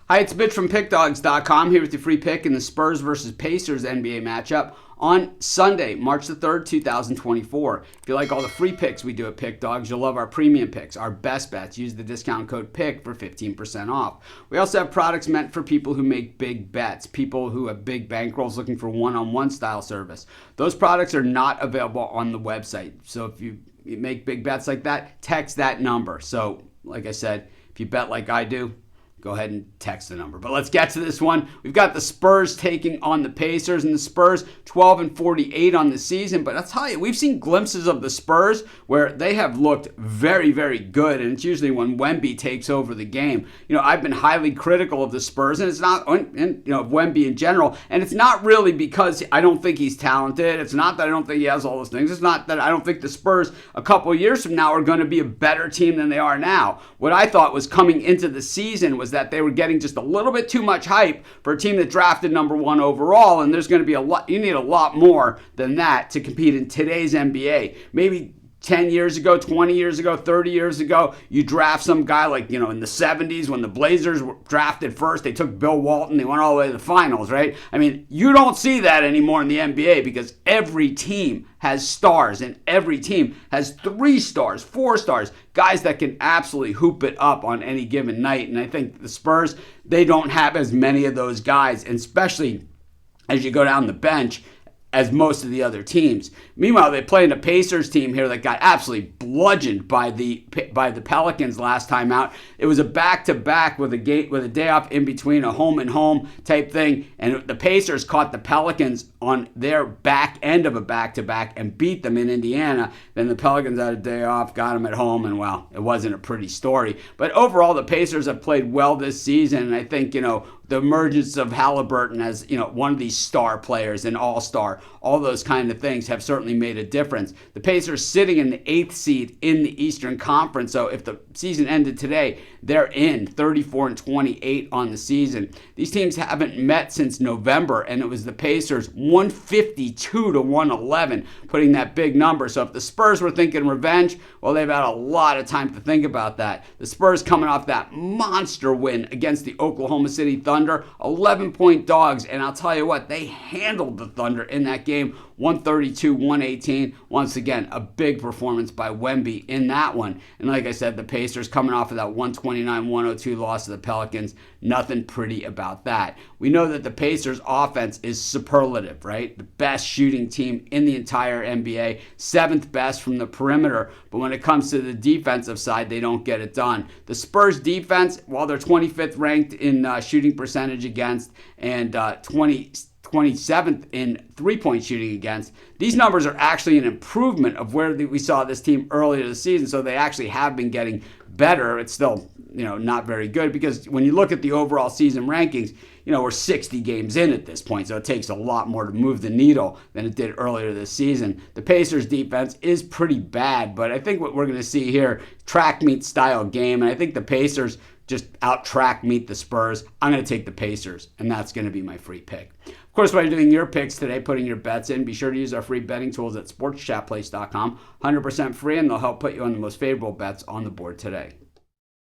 Hi, it's Mitch from Pickdawgz.com here with your free pick in the Spurs versus Pacers NBA matchup on Sunday, March the 3rd, 2024. If you like all the free picks we do at Pickdawgz, you'll love our premium picks, our best bets. Use the discount code PICK for 15% off. We also have products meant for people who make big bets, people who have big bankrolls looking for one-on-one style service. Those products are not available on the website. So if you make big bets like that, text that number. So like I said, if you bet like I do, go ahead and text the number. But let's get to this one. We've got the Spurs taking on the Pacers, and the Spurs 12-48 on the season. But I'll tell you, we've seen glimpses of the Spurs where they have looked very, very good, and it's usually when Wemby takes over the game. You know, I've been highly critical of the Spurs, and it's not, and of Wemby in general, and it's not really because I don't think he's talented. It's not that I don't think he has all those things. It's not that I don't think the Spurs a couple of years from now are going to be a better team than they are now. What I thought was coming into the season was that they were getting just a little bit too much hype for a team that drafted number 1 overall, and there's going to be you need a lot more than that to compete in today's NBA. Maybe 10 years ago, 20 years ago, 30 years ago, you draft some guy like, in the 70s when the Blazers were drafted first, they took Bill Walton, they went all the way to the finals, right? I mean, you don't see that anymore in the NBA because every team has stars and every team has 3 stars, 4 stars, guys that can absolutely hoop it up on any given night. And I think the Spurs, they don't have as many of those guys, and especially as you go down the bench, as most of the other teams. Meanwhile, they played a Pacers team here that got absolutely bludgeoned by the Pelicans last time out. It was a back-to-back with a day off in between, a home-and-home type thing, and the Pacers caught the Pelicans on their back end of a back-to-back and beat them in Indiana. Then the Pelicans had a day off, got them at home, and well, it wasn't a pretty story. But overall, the Pacers have played well this season, and I think, the emergence of Halliburton as, one of these star players, an all-star, all those kind of things have certainly made a difference. The Pacers sitting in the 8th seed in the Eastern Conference, so if the season ended today, they're in 34-28 on the season. These teams haven't met since November, and it was the Pacers 152-111, putting that big number. So if the Spurs were thinking revenge, well, they've had a lot of time to think about that. The Spurs coming off that monster win against the Oklahoma City Thunder, 11-point dogs, and I'll tell you what, they handled the Thunder in that game, 132-118. Once again, a big performance by Wemby in that one. And like I said, the Pacers coming off of that 129-102 loss to the Pelicans, nothing pretty about that. We know that the Pacers offense is superlative, right? The best shooting team in the entire NBA, 7th best from the perimeter, but when it comes to the defensive side, they don't get it done. The Spurs defense, while they're 25th ranked in shooting percentage against and 27th in three-point shooting against, these numbers are actually an improvement of where we saw this team earlier this season, so they actually have been getting better. It's still, not very good because when you look at the overall season rankings, we're 60 games in at this point, so it takes a lot more to move the needle than it did earlier this season. The Pacers defense is pretty bad, but I think what we're going to see here, track meet style game, and I think the Pacers just out-track meet the Spurs. I'm going to take the Pacers, and that's going to be my free pick. Of course, while you're doing your picks today, putting your bets in, be sure to use our free betting tools at sportschatplace.com. 100% free, and they'll help put you on the most favorable bets on the board today.